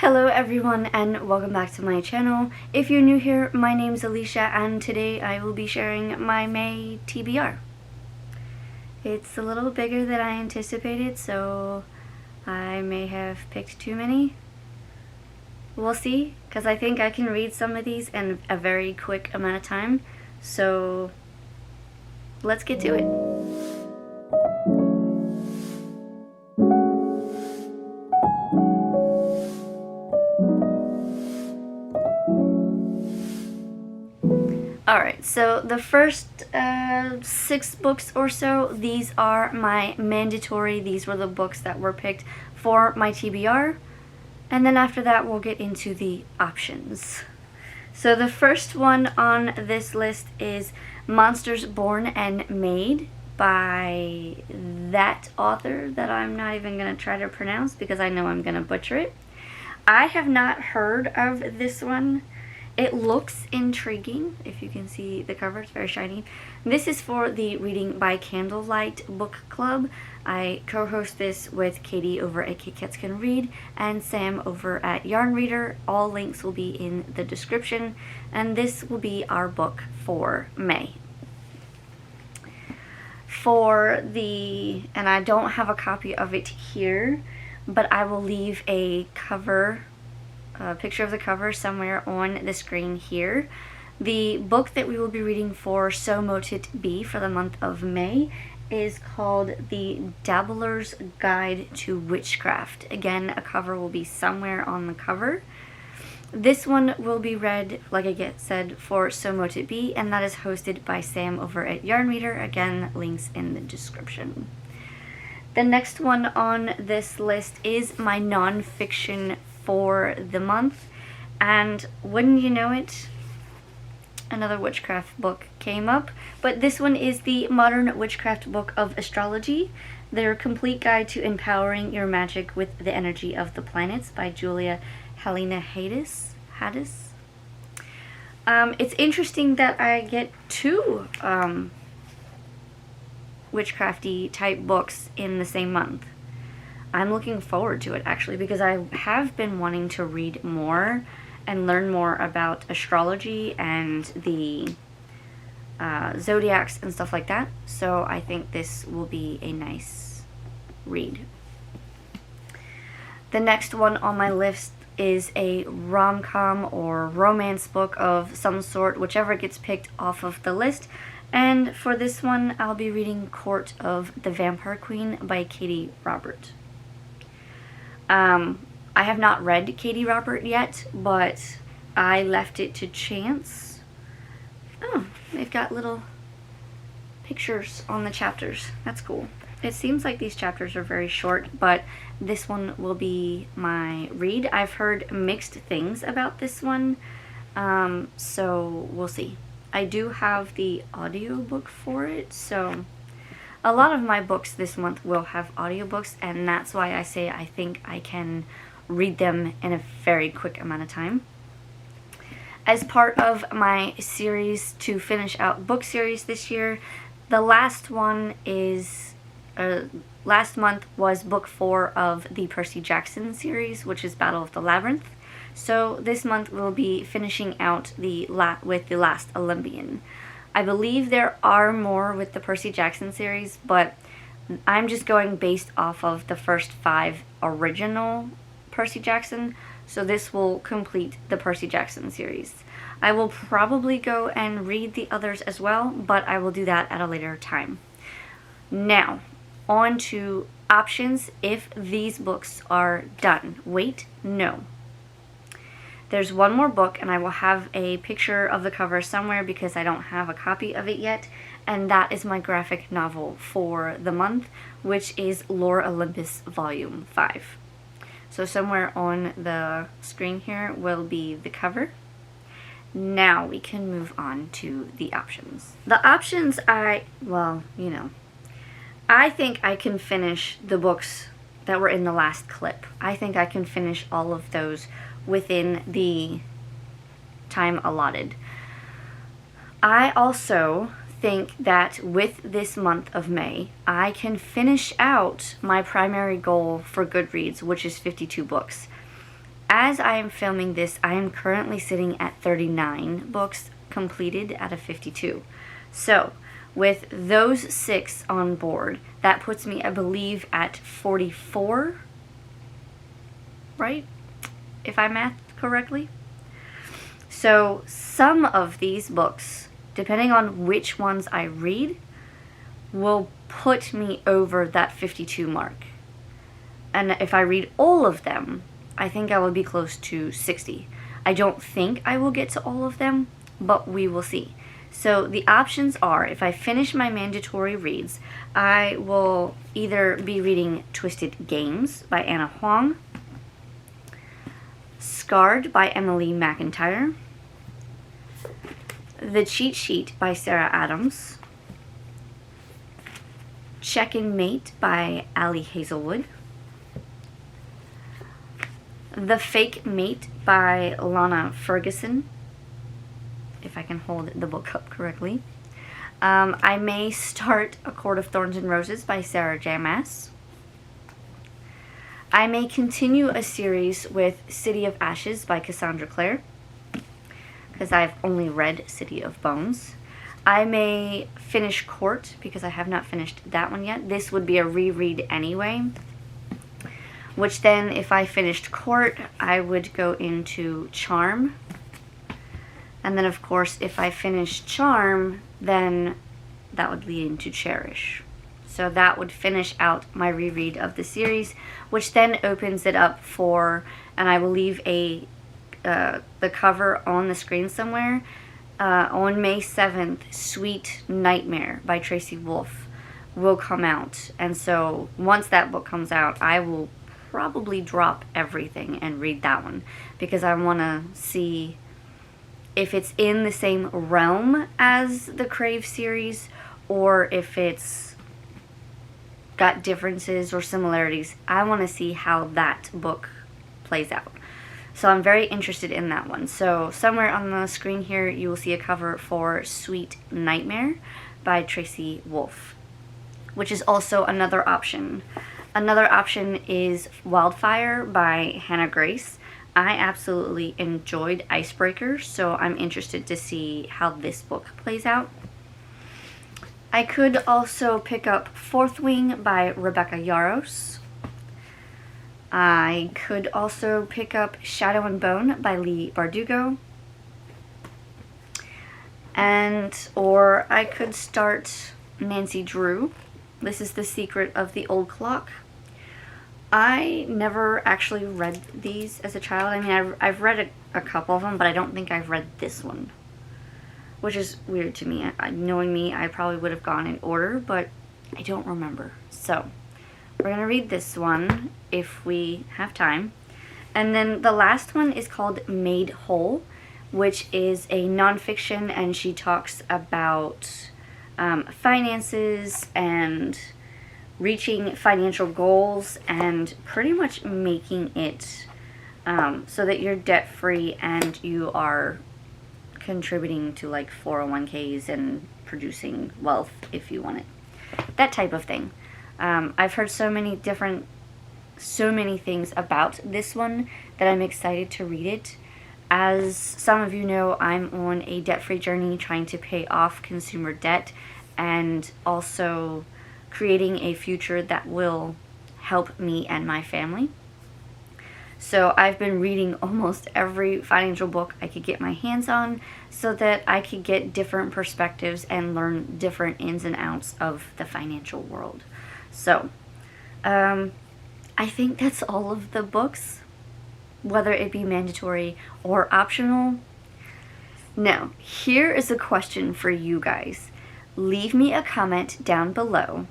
Hello everyone and welcome back to my channel. If you're new here, my name's Alicia and today I will be sharing my May TBR. It's a little bigger than I anticipated, so I may have picked too many. We'll see, because I think I can read some of these in a very quick amount of time, so let's get to it. Alright, so the first 6 books or so, these are my mandatory. These were the books that were picked for my TBR. And then after that, we'll get into the options. So the first one on this list is Monsters Born and Made by that author that I'm not even going to try to pronounce because I know I'm going to butcher it. I have not heard of this one. It looks intriguing. If you can see the cover, it's very shiny. This is for the Reading by Candlelight book club. I co-host this with Katie over at Kate Cats Can Read and Sam over at Yarn Reader. All links will be in the description, and this will be our book for May. And I don't have a copy of it here, but I will leave a picture of the cover somewhere on the screen here. The book that we will be reading for So Mote It Be for the month of May is called The Dabbler's Guide to Witchcraft. Again, a cover will be somewhere on the cover. This one will be read, like I said, for So Mote It Be, and that is hosted by Sam over at Yarn Reader. Again, links in the description. The next one on this list is my nonfiction for the month, and wouldn't you know it, another witchcraft book came up, but this one is the Modern Witchcraft Book of Astrology, their complete guide to empowering your magic with the energy of the planets by Julia Helena Haddis. It's interesting that I get 2 witchcrafty type books in the same month. I'm looking forward to it actually, because I have been wanting to read more and learn more about astrology and the zodiacs and stuff like that. So I think this will be a nice read. The next one on my list is a rom-com or romance book of some sort, whichever gets picked off of the list. And for this one, I'll be reading Court of the Vampire Queen by Katie Robert. I have not read Katie Robert yet, but I left it to chance. Oh, they've got little pictures on the chapters. That's cool. It seems like these chapters are very short, but this one will be my read. I've heard mixed things about this one, so we'll see. I do have the audiobook for it, so a lot of my books this month will have audiobooks, and that's why I say I think I can read them in a very quick amount of time. As part of my series to finish out book series this year, the last one is, last month was book 4 of the Percy Jackson series, which is Battle of the Labyrinth. So this month we'll be finishing out with the Last Olympian. I believe there are more with the Percy Jackson series, but I'm just going based off of the first 5 original Percy Jackson, so this will complete the Percy Jackson series. I will probably go and read the others as well, but I will do that at a later time. Now, on to options if these books are done. Wait, no. There's one more book, and I will have a picture of the cover somewhere because I don't have a copy of it yet, and that is my graphic novel for the month, which is Lore Olympus Volume 5. So somewhere on the screen here will be the cover. Now we can move on to the options. The options I think I can finish the books that were in the last clip. I think I can finish all of those within the time allotted. I also think that with this month of May, I can finish out my primary goal for GoodReads, which is 52 books. As as I am filming this, I am currently sitting at 39 books completed out of 52. So, with those 6 on board, that puts me, I believe, at 44, right? If I math correctly. So, some of these books, depending on which ones I read, will put me over that 52 mark. And if I read all of them, I think I will be close to 60. I don't think I will get to all of them, but we will see. So the options are, if I finish my mandatory reads, I will either be reading Twisted Games by Anna Huang, Scarred by Emily McIntyre, The Cheat Sheet by Sarah Adams, Check and Mate by Ali Hazelwood, The Fake Mate by Lana Ferguson, if I can hold the book up correctly. I may start A Court of Thorns and Roses by Sarah J. Maas. I may continue a series with City of Ashes by Cassandra Clare, because I've only read City of Bones. I may finish Court, because I have not finished that one yet. This would be a reread anyway, which then, if I finished Court, I would go into Charm. And then, of course, if I finish Charm, then that would lead into Cherish. So that would finish out my reread of the series, which then opens it up for, and I will leave the cover on the screen somewhere, on May 7th, Sweet Nightmare by Tracy Wolff will come out. And so once that book comes out, I will probably drop everything and read that one, because I want to see if it's in the same realm as the Crave series, or if it's got differences or similarities. I want to see how that book plays out. So I'm very interested in that one. So somewhere on the screen here, you will see a cover for Sweet Nightmare by Tracy Wolff, which is also another option. Another option is Wildfire by Hannah Grace. I absolutely enjoyed Icebreakers, so I'm interested to see how this book plays out. I could also pick up Fourth Wing by Rebecca Yarros. I could also pick up Shadow and Bone by Lee Bardugo. Or I could start Nancy Drew. This is The Secret of the Old Clock. I never actually read these as a child. I mean, I've read a couple of them, but I don't think I've read this one, which is weird to me. Knowing me, I probably would have gone in order, but I don't remember. So we're going to read this one if we have time. And then the last one is called Made Whole, which is a nonfiction, and she talks about finances and reaching financial goals and pretty much making it so that you're debt free and you are contributing to like 401ks and producing wealth if you want it. That type of thing. I've heard so many things about this one that I'm excited to read it. As some of you know, I'm on a debt-free journey trying to pay off consumer debt and also creating a future that will help me and my family. So I've been reading almost every financial book I could get my hands on so that I could get different perspectives and learn different ins and outs of the financial world. So I think that's all of the books, whether it be mandatory or optional. Now, here is a question for you guys. Leave me a comment down below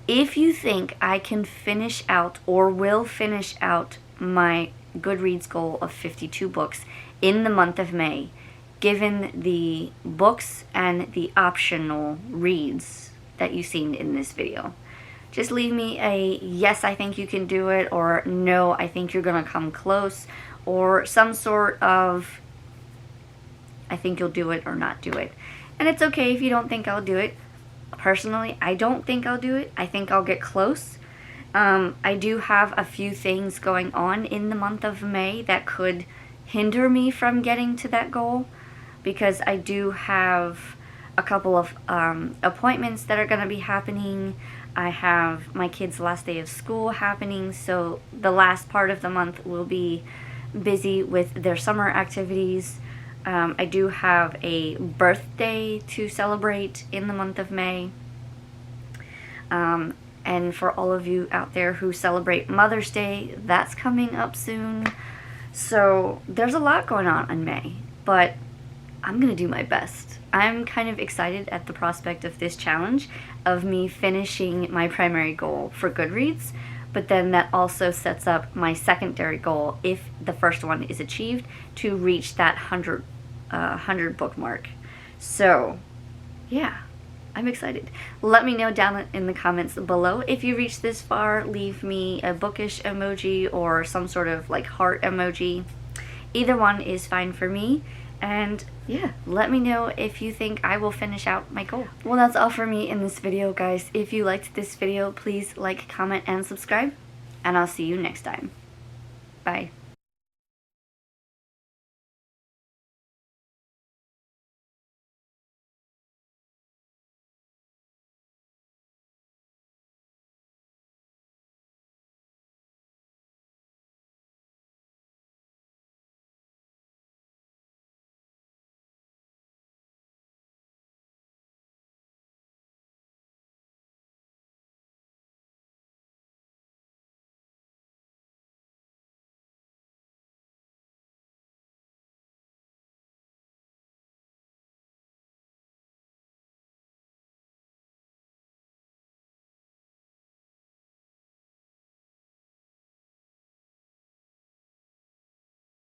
if you think I can finish out or will finish out my GoodReads goal of 52 books in the month of May, given the books and the optional reads that you've seen in this video. Just leave me a yes, I think you can do it, or no, I think you're gonna come close, or some sort of I think you'll do it or not do it. And it's okay if you don't think I'll do it. Personally, I don't think I'll do it. I think I'll get close. I do have a few things going on in the month of May that could hinder me from getting to that goal, because I do have a couple of appointments that are going to be happening. I have my kids' last day of school happening, so the last part of the month will be busy with their summer activities. I do have a birthday to celebrate in the month of May. And for all of you out there who celebrate Mother's Day, that's coming up soon. So there's a lot going on in May, but I'm going to do my best. I'm kind of excited at the prospect of this challenge, of me finishing my primary goal for GoodReads, but then that also sets up my secondary goal, if the first one is achieved, to reach that 100 book mark. So yeah, I'm excited. Let me know down in the comments below if you reached this far. Leave me a bookish emoji or some sort of like heart emoji. Either one is fine for me. And yeah, let me know if you think I will finish out my goal. Well, that's all for me in this video, guys. If you liked this video, please like, comment, and subscribe. And I'll see you next time. Bye.